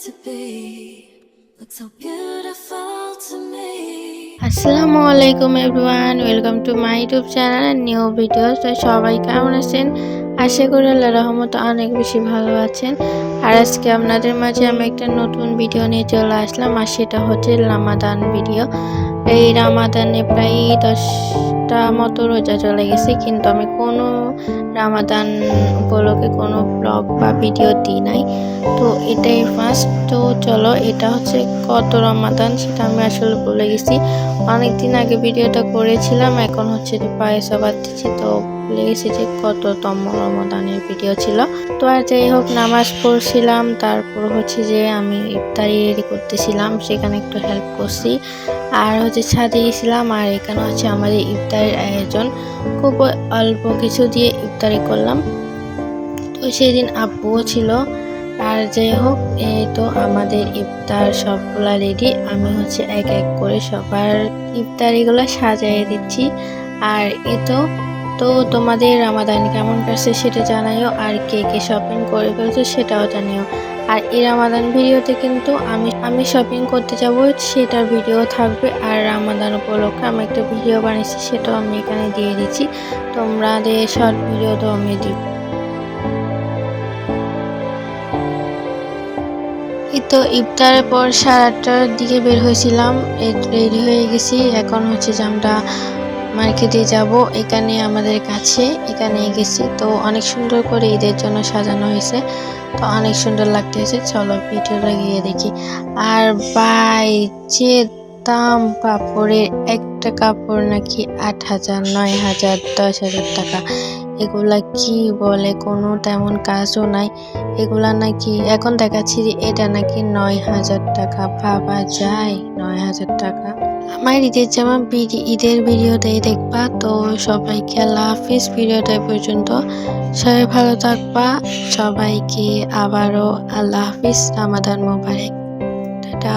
to be. Looks so beautiful to me. আসসালামু আলাইকুম everyone, welcome to my YouTube channel and new videos. তো সবাই কেমন আছেন? আশা করি আল্লাহর রহমতে অনেক বেশি ভালো আছেন। আর আজকে আপনাদের মাঝে আমি একটা নতুন ভিডিও নিয়ে চলে আসলাম, আর সেটা হচ্ছে রামাদান ভিডিও। এই রামাদানে প্রায় 10টা মতো রোজা চলে গেছে, কিন্তু আমি কোনো রামাদান উপলক্ষে কোনো ব্লগ বা ভিডিও দিই নাই। তো এটাই ফার্স্ট। তো চলো, এটা হচ্ছে কত রমাদান সেটা আমি আসলে ভুলে গেছি। অনেকদিন আগে ভিডিওটা করেছিলাম, এখন হচ্ছে যে পায়েস আবার দিচ্ছি, তো ভুলে গেছি যে কততম রমাদানের ভিডিও ছিল। তো আর যাই হোক, নামাজ পড়ছিলাম, তারপর হচ্ছে যে আমি ইফতারি রেডি করতেছিলাম, সেখানে একটু হেল্প করছি। আর হচ্ছে ছাদে গেছিলাম, আর এখানে হচ্ছে আমাদের ইফতারের আয়োজন খুব অল্প কিছু দিয়ে ইফতারি করলাম। তো সেদিন আব্বুও ছিল। আর যাই হোক, এই তো আমাদের ইফতার সবগুলা রেডি। আমি হচ্ছে এক এক করে সবার ইফতারিগুলো সাজিয়ে দিচ্ছি। আর এই তো তোমাদের রামাদান কেমন কাটছে সেটা জানাইও, আর কে কে শপিং করে ফেলছো সেটাও জানিও। আর এই রামাদান ভিডিওতে কিন্তু আমি শপিং করতে যাব সেটার ভিডিও থাকবে। আর রামাদান উপলক্ষে আমি একটা ভিডিও বানিয়েছি, সেটাও আমি এখানে দিয়ে দিচ্ছি। তোমাদের শর্ট ভিডিও তো আমি দিব। এই তো ইফতারের পর 8:30টার দিকে বের হয়েছিলাম, রেডি হয়ে গেছি। এখন হচ্ছে যে আমরা মার্কেটে যাব, এখানে আমাদের কাছে, এখানে গেছি। তো অনেক সুন্দর করে ঈদের জন্য সাজানো হয়েছে, তো অনেক সুন্দর লাগতেছে। চলো ভিডিওটা গিয়ে দেখি। আর ভাই, যে দাম কাপড়ের, একটা কাপড় নাকি 8,000, 9,000, 10,000 টাকা। এগুলা কি বলে, কোনো তেমন কাজও নাই। এগুলা নাকি এখন দেখাচ্ছি যে এটা নাকি 9,000 টাকা। ভাবা যায়, 9,000 টাকা। আমার ঈদের জামা ঈদের ভিডিওটাই দেখবা। তো সবাইকে আল্লাহ হাফিজ। ভিডিওটা এই পর্যন্ত। সবাই ভালো থাকবা। সবাইকে আবারও আল্লাহ হাফিজ। রামাদান মোবারক। টাটা।